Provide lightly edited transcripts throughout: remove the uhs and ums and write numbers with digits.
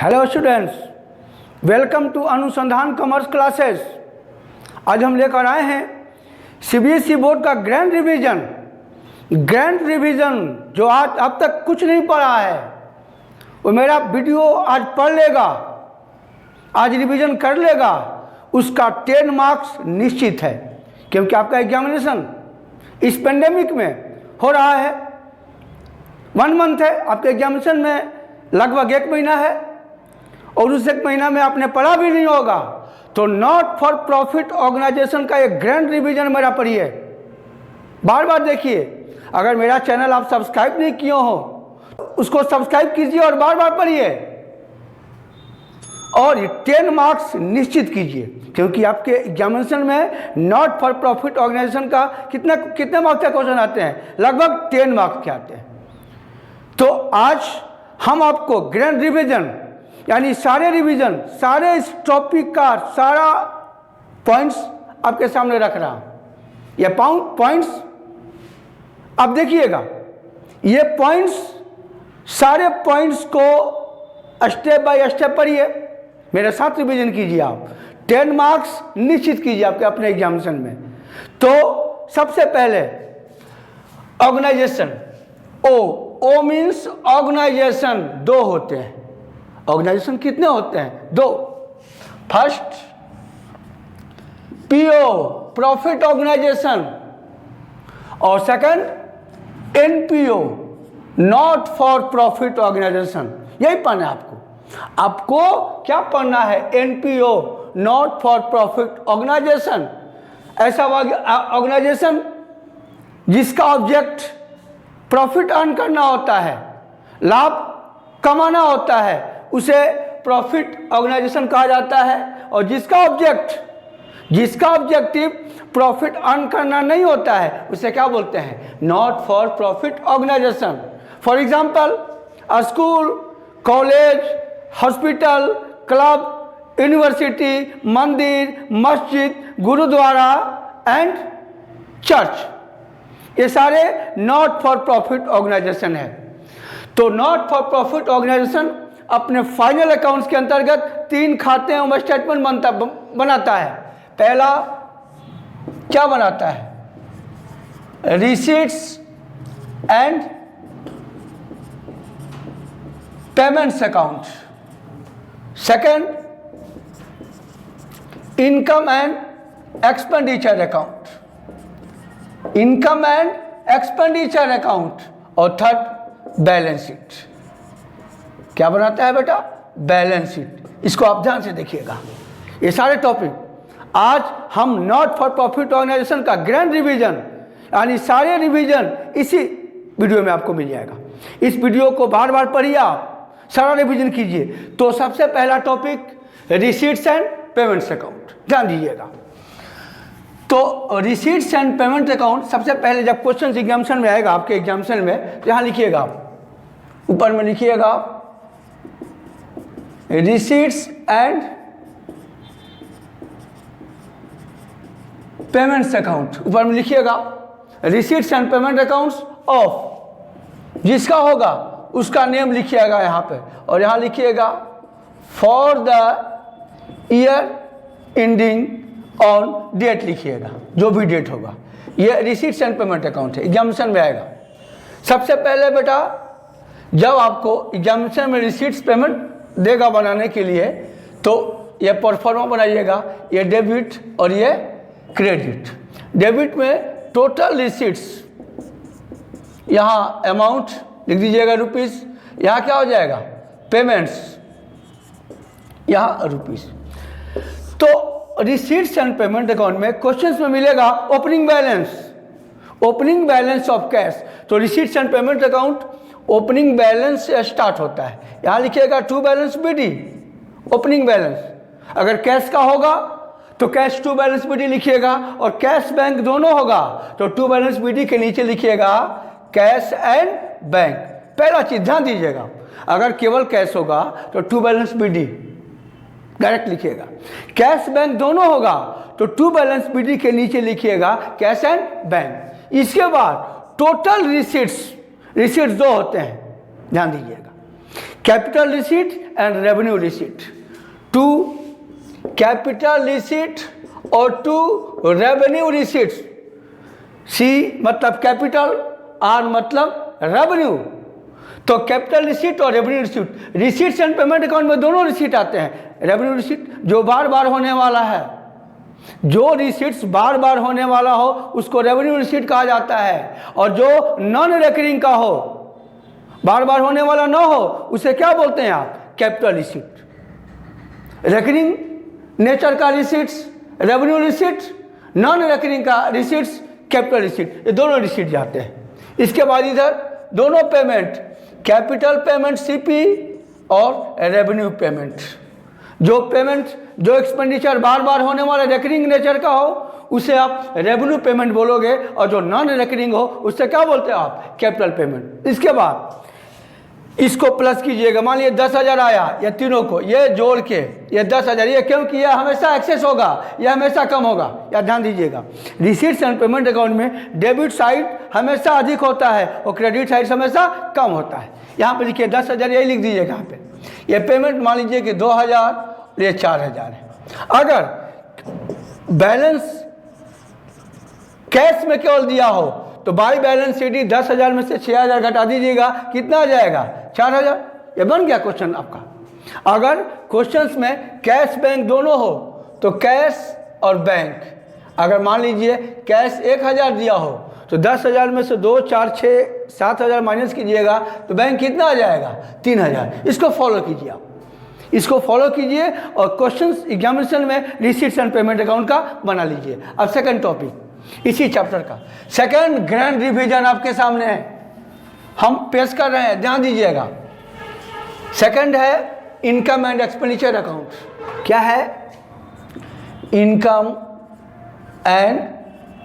Hello students, welcome to अनुसंधान commerce classes. आज हम लेकर आए हैं सीबीएसई बोर्ड का ग्रैंड रिवीजन जो आज अब तक कुछ नहीं पढ़ा है वो मेरा वीडियो आज पढ़ लेगा, आज रिवीजन कर लेगा, उसका 10 मार्क्स निश्चित है। क्योंकि आपका एग्जामिनेशन इस पेंडेमिक में हो रहा है, 1 मंथ है आपके एग्जामिनेशन में, लगभग 1 महीना है और उस 1 महीना में आपने पढ़ा भी नहीं होगा। तो नॉट फॉर प्रॉफिट ऑर्गेनाइजेशन का एक ग्रैंड रिवीजन मेरा पढ़िए, बार बार देखिए। अगर मेरा चैनल आप सब्सक्राइब नहीं किए हो उसको सब्सक्राइब कीजिए और बार बार पढ़िए और 10 मार्क्स निश्चित कीजिए। क्योंकि आपके एग्जामिनेशन में नॉट फॉर प्रॉफिट ऑर्गेनाइजेशन का कितने मार्क्स के क्वेश्चन आते हैं? लगभग 10 मार्क्स के आते हैं। तो आज हम आपको ग्रैंड रिवीजन यानी सारे रिवीजन, सारे इस टॉपिक का सारा पॉइंट्स आपके सामने रख रहा हूं। ये पॉइंट्स अब देखिएगा, ये पॉइंट्स, सारे पॉइंट्स को स्टेप बाय स्टेप पढ़िए, मेरे साथ रिवीजन कीजिए। आप 10 मार्क्स निश्चित कीजिए आपके अपने एग्जामिनेशन में। तो सबसे पहले ऑर्गेनाइजेशन, ओ मीन्स ऑर्गेनाइजेशन, 2 होते हैं। ऑर्गेनाइजेशन कितने होते हैं? 2। फर्स्ट पीओ, प्रॉफिट ऑर्गेनाइजेशन, और second NPO, not for profit organisation. यही पढ़ना है आपको क्या पढ़ना है? NPO, not for profit organisation. ऐसा ऑर्गेनाइजेशन जिसका ऑब्जेक्ट प्रॉफिट अर्न करना होता है, लाभ कमाना होता है, उसे प्रॉफिट ऑर्गेनाइजेशन कहा जाता है। और जिसका ऑब्जेक्टिव प्रॉफिट अर्न करना नहीं होता है उसे क्या बोलते हैं? Not for profit organisation. For example school, college, hospital, club, university, मंदिर, मस्जिद, गुरुद्वारा एंड चर्च, ये सारे नॉट फॉर प्रॉफिट ऑर्गेनाइजेशन है। तो नॉट फॉर प्रॉफिट ऑर्गेनाइजेशन अपने फाइनल अकाउंट्स के अंतर्गत 3 खाते और स्टेटमेंट बनाता है। पहला क्या बनाता है? Receipts and payments account. Second income and expenditure account, income and expenditure account. और थर्ड बैलेंस शीट। क्या बनाता है बेटा? Balance sheet. इसको आप ध्यान से देखिएगा। ये सारे टॉपिक आज हम नॉट फॉर प्रॉफिट ऑर्गेनाइजेशन का ग्रैंड रिवीजन यानी सारे रिवीजन इसी वीडियो में आपको मिल जाएगा। इस वीडियो को बार बार पढ़िए, आप सारा रिवीजन कीजिए। तो सबसे पहला topic receipts and payments account, ध्यान दीजिएगा। तो रिसीट्स एंड पेमेंट अकाउंट सबसे पहले जब क्वेश्चन एग्जामिनेशन में आएगा, आपके एग्जामिनेशन में, तो यहाँ लिखिएगा आप, ऊपर में लिखिएगा आप रिसीट्स एंड पेमेंट्स अकाउंट। ऊपर में लिखिएगा receipts and payment accounts of, जिसका होगा उसका नेम लिखिएगा यहाँ पे, और यहाँ लिखिएगा for the year ending on date लिखिएगा, जो भी डेट होगा। ये रिसीट्स एंड पेमेंट अकाउंट है, एग्जामिनेशन में आएगा। सबसे पहले बेटा जब आपको एग्जामिनेशन में रिसीट्स पेमेंट देगा बनाने के लिए, तो ये परफॉर्मा बनाइएगा, ये डेबिट और ये क्रेडिट। डेबिट में टोटल रिसीट्स, यहाँ अमाउंट लिख दीजिएगा रुपीस, यहाँ क्या हो जाएगा? पेमेंट्स, यहाँ रुपीस। तो रिसीट्स एंड पेमेंट अकाउंट में क्वेश्चंस में मिलेगा ओपनिंग बैलेंस ऑफ कैश। तो receipts and payment account opening balance से स्टार्ट होता है। यहाँ लिखिएगा to balance BD, opening balance. अगर कैश का होगा तो कैश टू बैलेंस बीडी लिखिएगा, और कैश बैंक दोनों होगा तो टू बैलेंस बीडी के नीचे लिखिएगा कैश एंड बैंक। पहला चीज ध्यान दीजिएगा, अगर केवल कैश होगा तो टू बैलेंस बीडी डायरेक्ट लिखिएगा। कैश बैंक दोनों होगा तो टू बैलेंस बीडी के नीचे लिखिएगा कैश एंड बैंक। इसके बाद टोटल रिसीट्स 2 होते हैं, ध्यान दीजिएगा। Capital receipt and revenue receipt, to capital receipt और टू रेवेन्यू रिसीट। सी मतलब कैपिटल, आर मतलब रेवेन्यू। तो कैपिटल रिसीट और revenue receipt, receipts and payment account में दोनों रिसीट आते हैं। रेवेन्यू रिसीट जो बार बार होने वाला है, जो रिसीट्स बार बार होने वाला हो उसको रेवेन्यू रिसीट कहा जाता है, और जो नॉन रिकरिंग का हो, बार बार होने वाला ना हो, उसे क्या बोलते हैं आप? Capital receipt. रिकरिंग नेचर का receipts revenue receipt, non recurring का रिसीट्स कैपिटल रिसीट, ये दोनों रिसीट जाते हैं। इसके बाद इधर दोनों पेमेंट, कैपिटल पेमेंट सीपी और रेवेन्यू पेमेंट, जो पेमेंट जो एक्सपेंडिचर बार बार होने वाला रिकरिंग नेचर का हो उसे आप रेवेन्यू पेमेंट बोलोगे, और जो नॉन रिकरिंग हो उससे क्या बोलते हैं आप? Capital payment. इसके बाद इसको प्लस कीजिएगा, मान लीजिए 10,000 आया, ये तीनों को ये जोड़ के ये 10,000, ये क्यों किया? हमेशा एक्सेस होगा, यह हमेशा कम होगा, या ध्यान दीजिएगा। रिसीट्स एंड पेमेंट अकाउंट में डेबिट साइड हमेशा अधिक होता है और क्रेडिट साइड हमेशा कम होता है। यहाँ पे लिखिए 10,000, यही लिख दीजिएगा यहाँ पे। ये पेमेंट मान लीजिए कि 2,000, ये 4,000 है। अगर बैलेंस कैश में केवल दिया हो तो बाई बैलेंस शीट 10,000 में से 6,000 घटा दीजिएगा, कितना आ जाएगा? 4,000। ये बन गया क्वेश्चन आपका। अगर क्वेश्चंस में कैश बैंक दोनों हो तो कैश और बैंक, अगर मान लीजिए कैश 1,000 दिया हो तो 10,000 में से 2, 4, 6, 7,000 माइनस कीजिएगा तो बैंक कितना आ जाएगा? 3,000। इसको फॉलो कीजिए आप, इसको फॉलो कीजिए और क्वेश्चंस एग्जामिनेशन में रिसीट्स एंड पेमेंट अकाउंट का बना लीजिए। अब सेकंड टॉपिक इसी चैप्टर का सेकंड ग्रैंड रिवीजन आपके सामने है, हम पेश कर रहे हैं, ध्यान दीजिएगा। सेकंड है इनकम एंड एक्सपेंडिचर अकाउंट। क्या है? Income and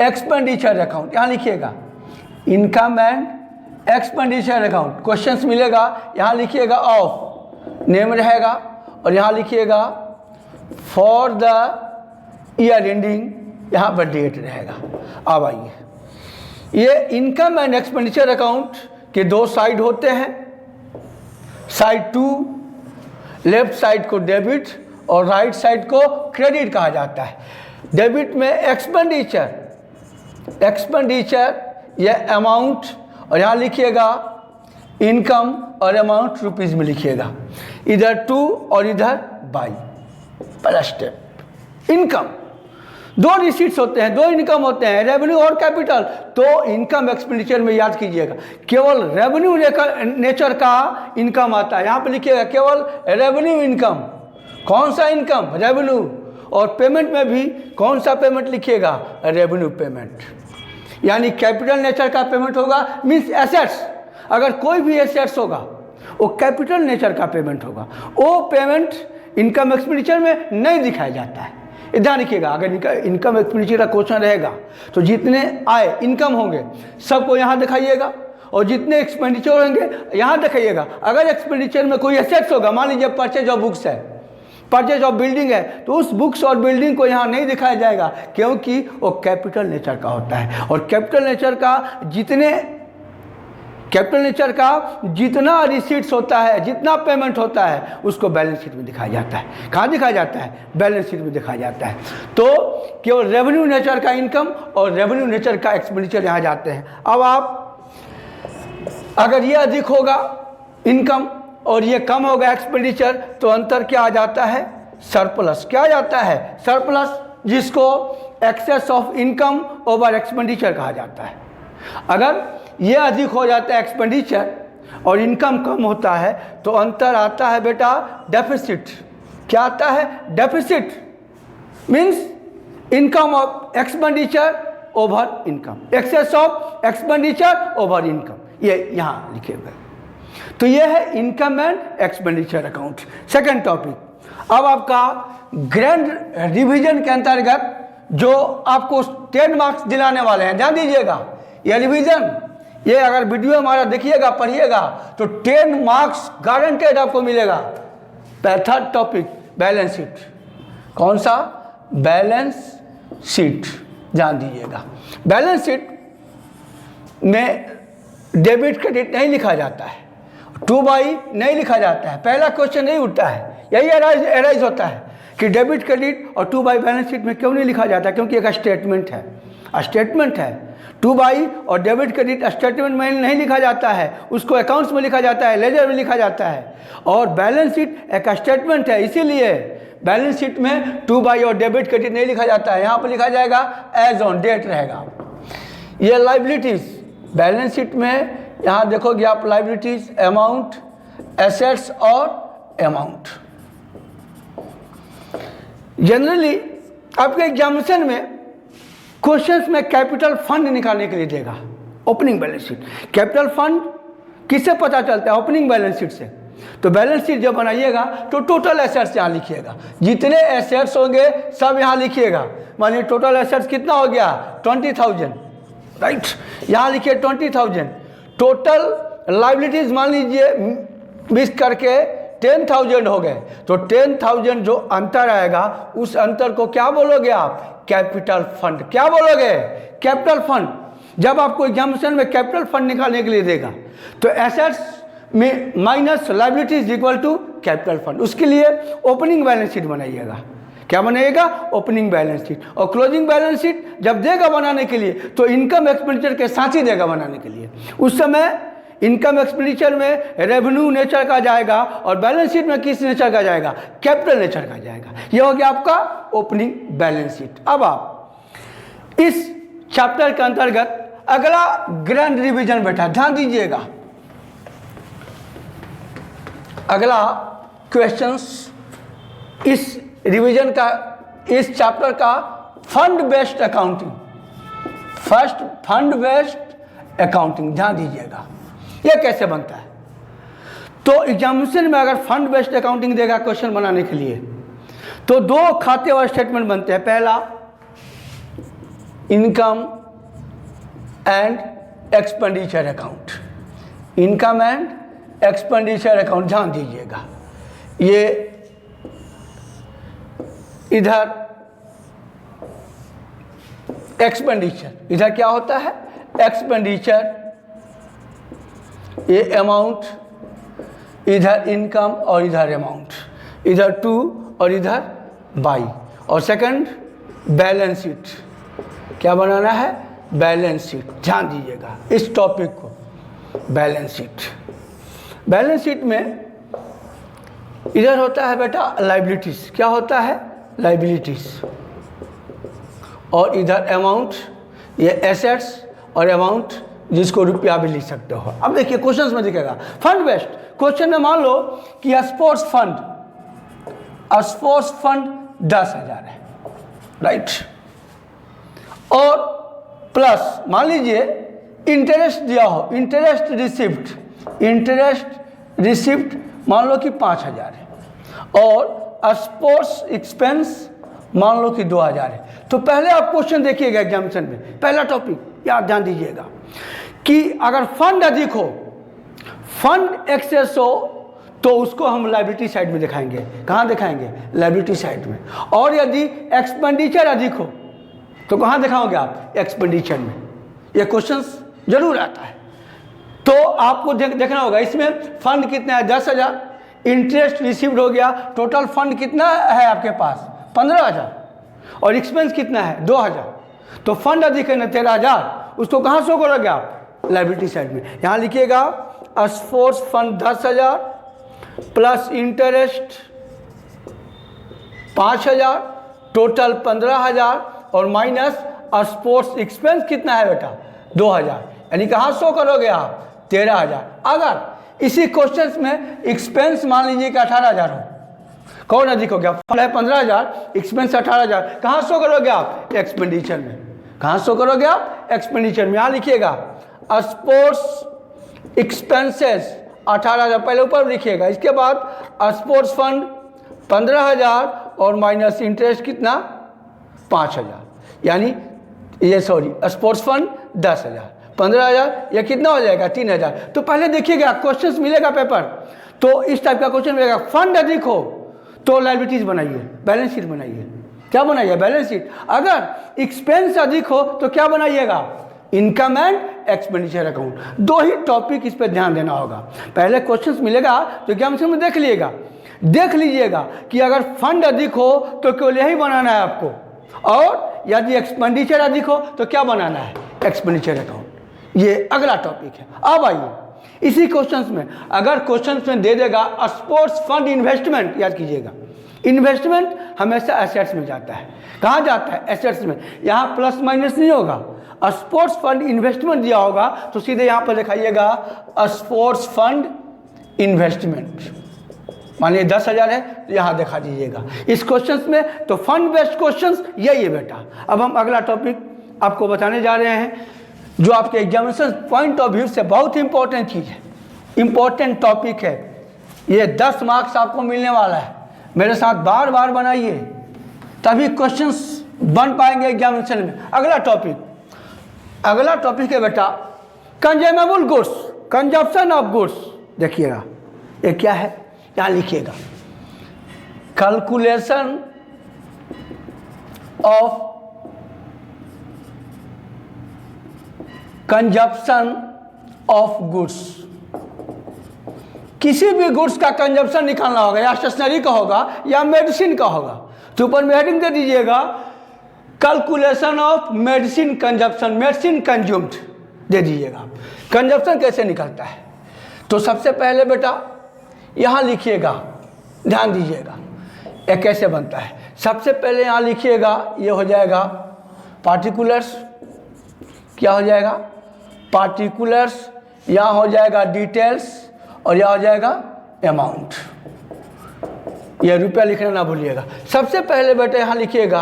expenditure account. यहां लिखिएगा income and expenditure account. Questions मिलेगा, यहां लिखिएगा ऑफ, नेम रहेगा, और यहां लिखिएगा फॉर द ईयर एंडिंग, यहाँ पर डेट रहेगा। अब आइए, ये इनकम एंड एक्सपेंडिचर अकाउंट के दो साइड होते हैं। साइड 2, लेफ्ट साइड को डेबिट और राइट साइड को क्रेडिट कहा जाता है। डेबिट में एक्सपेंडिचर, ये अमाउंट, और यहाँ लिखिएगा इनकम और अमाउंट रुपीज़ में लिखिएगा, इधर 2 और इधर बाई। पहला स्टेप इनकम, दो रिसीट्स होते हैं, दो इनकम होते हैं, रेवेन्यू और कैपिटल। तो इनकम एक्सपेंडिचर में याद कीजिएगा केवल रेवेन्यू नेचर का इनकम आता है। यहाँ पे लिखिएगा केवल रेवेन्यू इनकम। कौन सा इनकम? रेवेन्यू। और पेमेंट में भी कौन सा पेमेंट लिखिएगा? Revenue payment. यानी कैपिटल नेचर का पेमेंट होगा, मीन्स एसेट्स। अगर कोई भी एसेट्स होगा वो कैपिटल नेचर का पेमेंट होगा, वो पेमेंट इनकम एक्सपेंडिचर में नहीं दिखाया जाता है। ध्यान रखिएगा, अगर इनकम एक्सपेंडिचर का क्वेश्चन रहेगा तो जितने आय इनकम होंगे सबको यहाँ दिखाइएगा, और जितने एक्सपेंडिचर होंगे यहाँ दिखाइएगा। अगर एक्सपेंडिचर में कोई एसेट्स होगा, मान लीजिए परचेज ऑफ बुक्स है, परचेज ऑफ बिल्डिंग है, तो उस बुक्स और बिल्डिंग को यहाँ नहीं दिखाया जाएगा, क्योंकि वो कैपिटल नेचर का होता है। और कैपिटल नेचर का जितना रिसीट्स होता है, जितना पेमेंट होता है, उसको बैलेंस शीट में दिखाया जाता है। कहाँ दिखाया जाता है? बैलेंस शीट में दिखाया जाता है। तो केवल रेवेन्यू नेचर का इनकम और रेवेन्यू नेचर का एक्सपेंडिचर यहाँ जाते हैं। अब आप अगर ये अधिक होगा इनकम और ये कम होगा एक्सपेंडिचर, तो अंतर क्या आ जाता है? सरप्लस। क्या आ जाता है? सरप्लस, जिसको excess of income over expenditure कहा जाता है। अगर ये अधिक हो जाता है एक्सपेंडिचर और इनकम कम होता है तो अंतर आता है बेटा डेफिसिट। क्या आता है? Deficit means income of expenditure over income, excess of expenditure over income, ये यहाँ लिखे हुए। तो ये है income and expenditure account. Second topic. अब आपका ग्रैंड रिवीजन के अंतर्गत जो आपको 10 मार्क्स दिलाने वाले हैं, ध्यान दीजिएगा। ये रिवीजन, ये अगर वीडियो हमारा देखिएगा, पढ़िएगा तो 10 मार्क्स गारंटेड आपको मिलेगा। Third topic balance sheet. कौन सा? Balance sheet. ध्यान दीजिएगा, बैलेंस शीट में डेबिट क्रेडिट नहीं लिखा जाता है, टू बाई नहीं लिखा जाता है, पहला क्वेश्चन नहीं उठता है, यही एराइज होता है कि डेबिट क्रेडिट और टू बाई बैलेंस शीट में क्यों नहीं लिखा जाता, क्योंकि एक स्टेटमेंट है, स्टेटमेंट है। टू बाई और डेबिट क्रेडिट स्टेटमेंट में नहीं लिखा जाता है, उसको अकाउंट्स में लिखा जाता है, लेजर में लिखा जाता है। और बैलेंस शीट एक स्टेटमेंट है, इसीलिए बैलेंस शीट में टू बाई और डेबिट क्रेडिट नहीं लिखा जाता है, यहाँ पर लिखा जाएगा एज ऑन, डेट रहेगा। ये लाइबिलिटीज बैलेंस शीट में यहाँ देखोगे आप, लाइबिलिटीज, अमाउंट, एसेट्स और अमाउंट। जनरली आपके एग्जामिनेशन में क्वेश्चंस में कैपिटल फंड निकालने के लिए देगा, opening balance sheet. Capital fund किससे पता चलता है? ओपनिंग बैलेंस शीट से। तो बैलेंस शीट जब बनाइएगा तो टोटल एसेट्स यहाँ लिखिएगा, जितने एसेट्स होंगे सब यहाँ लिखिएगा। मानिए टोटल एसेट्स कितना हो गया? 20,000, राइट, यहाँ लिखिए 20,000। टोटल लाइबिलिटीज मान लीजिए मिस करके 10,000 हो गए, तो 10,000 जो अंतर आएगा उस अंतर को क्या बोलोगे आप? Capital fund. क्या बोलोगे? Capital fund. जब आपको एग्जामिनेशन में कैपिटल फंड निकालने के लिए देगा तो एसेट्स में minus liabilities equal to capital fund, उसके लिए ओपनिंग बैलेंस शीट बनाइएगा। क्या बनाइएगा? Opening balance sheet. और क्लोजिंग बैलेंस शीट जब देगा बनाने के लिए तो इनकम एक्सपेंडिचर के साथ ही देगा बनाने के लिए। उस समय इनकम एक्सपेंडिचर में रेवेन्यू नेचर का जाएगा और बैलेंस शीट में किस नेचर का जाएगा? कैपिटल नेचर का जाएगा। यह हो गया आपका ओपनिंग बैलेंस शीट। अब आप इस चैप्टर के अंतर्गत अगला ग्रैंड रिवीजन बैठा, ध्यान दीजिएगा। अगला क्वेश्चंस इस रिवीजन का, इस चैप्टर का fund based accounting, first fund based accounting, ध्यान दीजिएगा ये कैसे बनता है। तो एग्जामिनेशन में अगर फंड बेस्ड अकाउंटिंग देगा क्वेश्चन बनाने के लिए तो दो खाते और स्टेटमेंट बनते हैं। पहला income and expenditure account, income and expenditure account, ध्यान दीजिएगा। ये इधर एक्सपेंडिचर, इधर क्या होता है? एक्सपेंडिचर, ये अमाउंट, इधर इनकम और इधर अमाउंट, इधर टू और इधर बाई। और सेकंड बैलेंस शीट, क्या बनाना है? Balance sheet. ध्यान दीजिएगा इस टॉपिक को, बैलेंस शीट। बैलेंस शीट में इधर होता है बेटा लाइबिलिटीज, क्या होता है? लाइबिलिटीज। और इधर अमाउंट, ये एसेट्स और अमाउंट जिसको रुपया भी लिख सकते हो। अब देखिए क्वेश्चंस में दिखेगा फंड बेस्ड। क्वेश्चन में मान लो कि स्पोर्ट्स फंड 10,000 है, राइट, और प्लस मान लीजिए इंटरेस्ट दिया हो, इंटरेस्ट रिसिप्ट मान लो कि 5,000 है और स्पोर्ट्स एक्सपेंस मान लो कि 2,000 है। तो पहले आप क्वेश्चन देखिएगा एग्जामिनेशन में, पहला टॉपिक याद ध्यान दीजिएगा कि अगर फंड अधिक हो, फंड एक्सेस हो, तो उसको हम लायबिलिटी साइड में दिखाएंगे। कहाँ दिखाएंगे? लायबिलिटी साइड में। और यदि एक्सपेंडिचर अधिक हो तो कहाँ दिखाओगे आप? एक्सपेंडिचर में। ये क्वेश्चंस जरूर आता है, तो आपको देखना होगा इसमें फंड कितना है? 10,000, इंटरेस्ट रिसीव्ड हो गया, टोटल फंड कितना है आपके पास? 15,000, और एक्सपेंस कितना है? 2,000। तो फंड अधिक है ना 13,000, उसको कहाँ शो करोगे आप? लायबिलिटी साइड में। यहाँ लिखिएगा sports fund 10,000 plus interest 5,000, total 15,000 और माइनस स्पोर्ट्स एक्सपेंस कितना है बेटा? 2,000। यानी कहाँ शो करोगे आप? 13,000। अगर इसी क्वेश्चन में एक्सपेंस मान लीजिए कि 18,000 हो, कौन अधिक हो गया? फंड है 15,000, एक्सपेंस 18,000, कहाँ शो करोगे आप? एक्सपेंडिचर में। कहाँ शो करोगे आप? एक्सपेंडिचर में। यहाँ लिखिएगा स्पोर्ट्स एक्सपेंसेस 18,000 पहले ऊपर लिखिएगा, इसके बाद स्पोर्ट्स फंड 15,000 और माइनस इंटरेस्ट कितना? 5,000। यानी ये स्पोर्ट्स फंड 10,000, 15,000, यह कितना हो जाएगा? 3,000। तो पहले देखिएगा क्वेश्चंस मिलेगा पेपर, तो इस टाइप का क्वेश्चन मिलेगा। फंड अधिक हो तो लायबिलिटीज बनाइए, बैलेंस शीट बनाइए। क्या बनाइए? Balance sheet. अगर एक्सपेंस अधिक हो तो क्या बनाइएगा? Income and expenditure account. दो ही टॉपिक इस पर ध्यान देना होगा। पहले क्वेश्चंस मिलेगा तो एग्जामिनेशन में देख लीजिएगा कि अगर फंड अधिक हो तो केवल यही बनाना है आपको, और यदि एक्सपेंडिचर अधिक हो तो क्या बनाना है, एक्सपेंडिचर अकाउंट। ये अगला टॉपिक है। अब आइए इसी क्वेश्चंस में, अगर क्वेश्चंस में दे देगा स्पोर्ट्स फंड इन्वेस्टमेंट, याद कीजिएगा इन्वेस्टमेंट हमेशा एसेट्स में जाता है। कहाँ जाता है, एसेट्स में। यहाँ प्लस माइनस नहीं होगा। स्पोर्ट्स फंड इन्वेस्टमेंट दिया होगा तो सीधे यहाँ पर दिखाइएगा स्पोर्ट्स फंड इन्वेस्टमेंट। मानिए 10,000 है तो यहाँ दिखा दीजिएगा इस क्वेश्चंस में। तो फंड बेस्ड क्वेश्चंस यही है बेटा। अब हम अगला टॉपिक आपको बताने जा रहे हैं जो आपके एग्जामिनेशन पॉइंट ऑफ व्यू से बहुत इंपॉर्टेंट चीज़ है, इंपॉर्टेंट टॉपिक है। ये 10 मार्क्स आपको मिलने वाला है। मेरे साथ बार बार बनाइए तभी क्वेश्चंस बन पाएंगे एग्जामिनेशन में। अगला टॉपिक है बेटा consumable goods, consumption of goods. देखिएगा ये क्या है, यहाँ लिखिएगा calculation of consumption of goods. किसी भी गुड्स का कंजप्शन निकालना होगा, या स्टेशनरी का होगा या मेडिसिन का होगा, तो ऊपर में हेडिंग दे दीजिएगा calculation of medicine consumption, medicine consumed दे दीजिएगा। कंजप्शन कैसे निकलता है, तो सबसे पहले बेटा यहाँ लिखिएगा, ध्यान दीजिएगा ये कैसे बनता है। सबसे पहले यहाँ लिखिएगा, ये हो जाएगा पार्टिकुलर्स, क्या हो जाएगा पार्टिकुलर्स, यहाँ हो जाएगा डिटेल्स और यहाँ हो जाएगा अमाउंट। ये रुपया लिखना ना भूलिएगा। सबसे पहले बेटा यहाँ लिखिएगा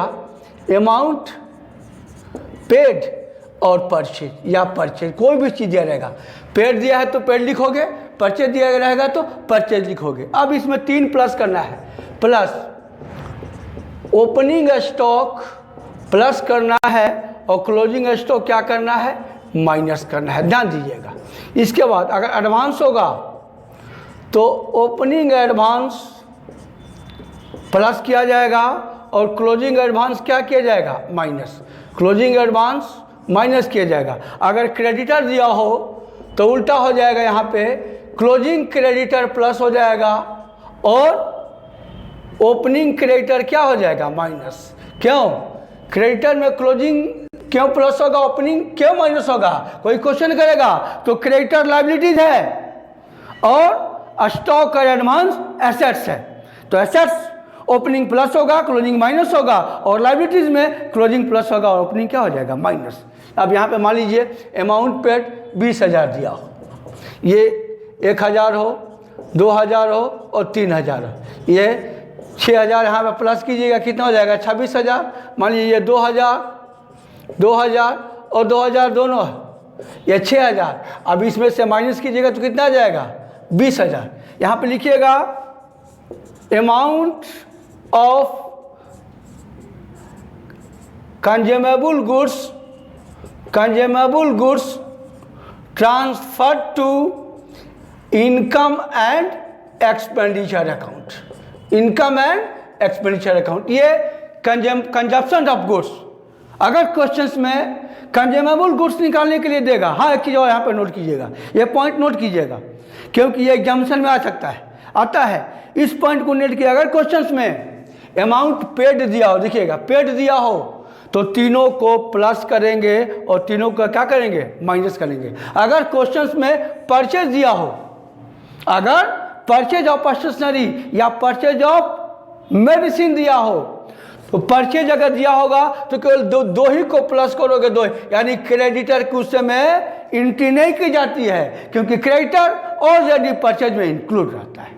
अमाउंट पेड और परचेज, या परचेज कोई भी चीज़ दिया रहेगा। पेड दिया है तो पेड लिखोगे, परचेज दिया रहेगा तो परचेज लिखोगे। अब इसमें 3 प्लस करना है, प्लस ओपनिंग स्टॉक प्लस करना है और क्लोजिंग स्टॉक क्या करना है, माइनस करना है। ध्यान दीजिएगा। इसके बाद अगर एडवांस होगा तो ओपनिंग एडवांस प्लस किया जाएगा और क्लोजिंग एडवांस क्या किया जाएगा, माइनस। क्लोजिंग एडवांस माइनस किया जाएगा। अगर क्रेडिटर दिया हो तो उल्टा हो जाएगा, यहाँ पे क्लोजिंग क्रेडिटर प्लस हो जाएगा और ओपनिंग क्रेडिटर क्या हो जाएगा, माइनस। क्यों, क्रेडिटर में क्लोजिंग क्यों प्लस होगा, ओपनिंग क्यों माइनस होगा। कोई क्वेश्चन करेगा तो क्रेडिटर लायबिलिटीज है और स्टॉक और एडवांस एसेट्स है। तो एसेट्स ओपनिंग प्लस होगा, क्लोजिंग माइनस होगा, और लायबिलिटीज में क्लोजिंग प्लस होगा और ओपनिंग क्या हो जाएगा, माइनस। अब यहाँ पे मान लीजिए अमाउंट पेड 20,000 दिया हो, ये 1,000 हो, 2,000 हो और 3,000 हो। ये 6,000 यहाँ पे प्लस कीजिएगा, कितना हो जाएगा, 26,000। मान लीजिए 2,000 और 2,000 दोनों है, ये 6,000। अब इसमें से माइनस कीजिएगा तो कितना आ जाएगा, 20,000। यहाँ पे लिखिएगा amount of consumable goods transfer to income and expenditure account. Income and expenditure account, ये कंजप्शन ऑफ गुड्स। अगर क्वेश्चंस में कंज्यूमेबल गुड्स निकालने के लिए देगा, हाँ एक चीज़ और यहाँ पर नोट कीजिएगा, ये पॉइंट नोट कीजिएगा क्योंकि ये एग्जामिनेशन में आ सकता है, आता है। इस पॉइंट को नोट किया। अगर क्वेश्चंस में अमाउंट पेड दिया हो, देखिएगा पेड दिया हो तो तीनों को प्लस करेंगे और तीनों का क्या करेंगे, माइनस करेंगे। अगर क्वेश्चंस में परचेज दिया हो, अगर परचेज ऑफ स्टेशनरी या परचेज ऑफ मेडिसिन दिया हो, तो परचेज अगर दिया होगा तो केवल दो ही को प्लस करोगे, दो, यानी क्रेडिटर के उस समय एंट्री नहीं की जाती है क्योंकि क्रेडिटर ऑलरेडी परचेज में इंक्लूड रहता है।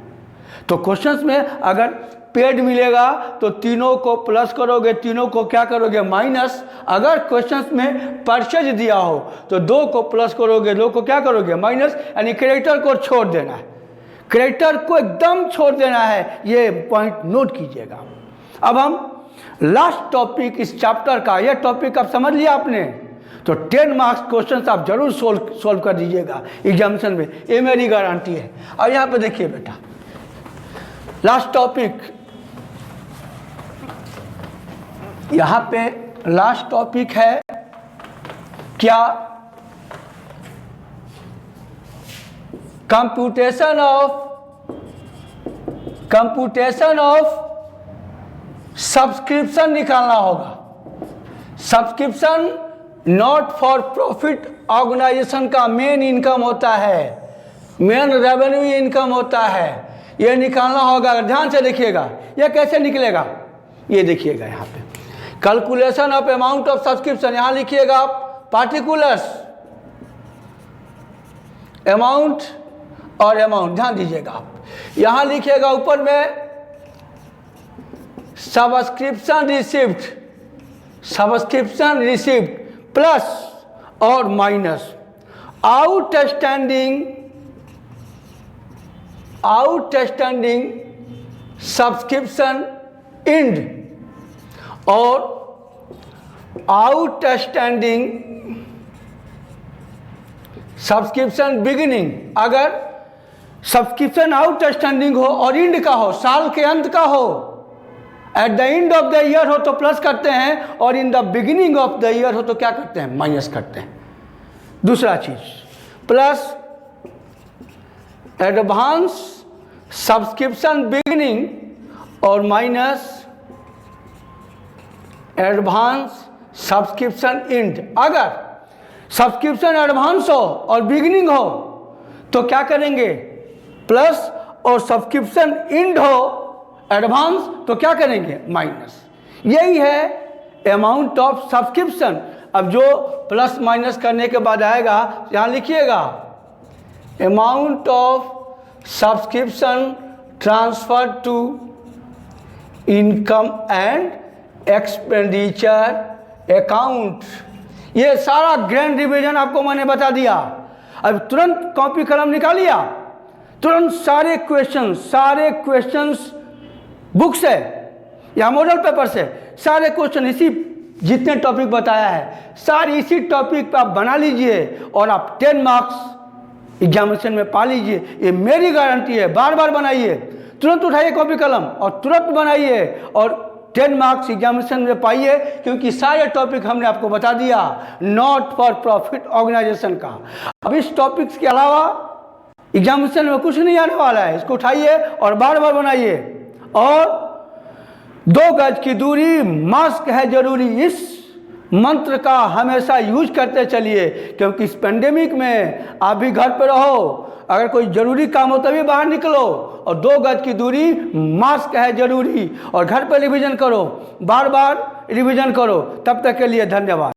तो क्वेश्चंस में अगर पेड मिलेगा तो तीनों को प्लस करोगे, तीनों को क्या करोगे, माइनस। अगर क्वेश्चंस में परचेज दिया हो तो 2 को प्लस करोगे, 2 को क्या करोगे, माइनस। यानी क्रेडिटर को छोड़ देना है, क्रेडिटर को एकदम छोड़ देना है। ये पॉइंट नोट कीजिएगा। अब हम लास्ट टॉपिक इस चैप्टर का, यह टॉपिक आप समझ लिया आपने, तो 10 मार्क्स क्वेश्चन आप जरूर सोल्व कर दीजिएगा एग्जामिनेशन में, ये मेरी गारंटी है। और यहाँ पे देखिए बेटा, लास्ट टॉपिक, यहाँ पे लास्ट टॉपिक है क्या, कंप्यूटेशन ऑफ सब्सक्रिप्शन निकालना होगा। Subscription not for profit organisation का मेन इनकम होता है, मेन रेवेन्यू इनकम होता है, ये निकालना होगा। ध्यान से देखिएगा ये कैसे निकलेगा, ये देखिएगा यहाँ पे calculation of amount of subscription, यहाँ लिखिएगा आप पार्टिकुलर्स अमाउंट और अमाउंट, ध्यान दीजिएगा आप यहाँ लिखिएगा ऊपर में सब्सक्रिप्शन रिसिप्ट प्लस और माइनस आउटस्टैंडिंग सब्सक्रिप्शन एंड और आउटस्टैंडिंग सब्सक्रिप्शन बिगिनिंग। अगर सब्सक्रिप्शन आउटस्टैंडिंग हो और इंड का हो, साल के अंत का हो, at the end of the year हो तो प्लस करते हैं, और in the beginning of the year हो तो क्या करते हैं, माइनस करते हैं। दूसरा चीज प्लस एडवांस सब्सक्रिप्शन बिगिनिंग और माइनस एडवांस सब्सक्रिप्शन एंड। अगर सब्सक्रिप्शन एडवांस हो और बिगिनिंग हो तो क्या करेंगे, प्लस, और सब्सक्रिप्शन एंड हो एडवांस तो क्या करेंगे, माइनस। यही है अमाउंट ऑफ सब्सक्रिप्शन। अब जो प्लस माइनस करने के बाद आएगा यहाँ लिखिएगा amount of subscription transfer to income and expenditure account. ये सारा ग्रैंड डिवीजन आपको मैंने बता दिया। अब तुरंत कॉपी कलम निकालिए, तुरंत सारे क्वेश्चंस बुक से या मॉडल पेपर से सारे क्वेश्चन इसी जितने टॉपिक बताया है सारे इसी टॉपिक पर आप बना लीजिए और आप 10 मार्क्स एग्जामिनेशन में पा लीजिए। ये मेरी गारंटी है। बार बार बनाइए, तुरंत उठाइए कॉपी कलम और तुरंत बनाइए और 10 मार्क्स एग्जामिनेशन में पाइए, क्योंकि सारे टॉपिक हमने आपको बता दिया नॉट फॉर प्रॉफिट ऑर्गेनाइजेशन का। अब इस टॉपिक्स के अलावा एग्जामिनेशन में कुछ नहीं आने वाला है। इसको उठाइए और बार बार बनाइए। और 2 गज की दूरी, मास्क है जरूरी, इस मंत्र का हमेशा यूज करते चलिए, क्योंकि इस पेंडेमिक में आप भी घर पे रहो, अगर कोई ज़रूरी काम हो तभी बाहर निकलो, और 2 गज की दूरी, मास्क है जरूरी, और घर पे रिवीजन करो, बार बार रिवीजन करो। तब तक के लिए धन्यवाद।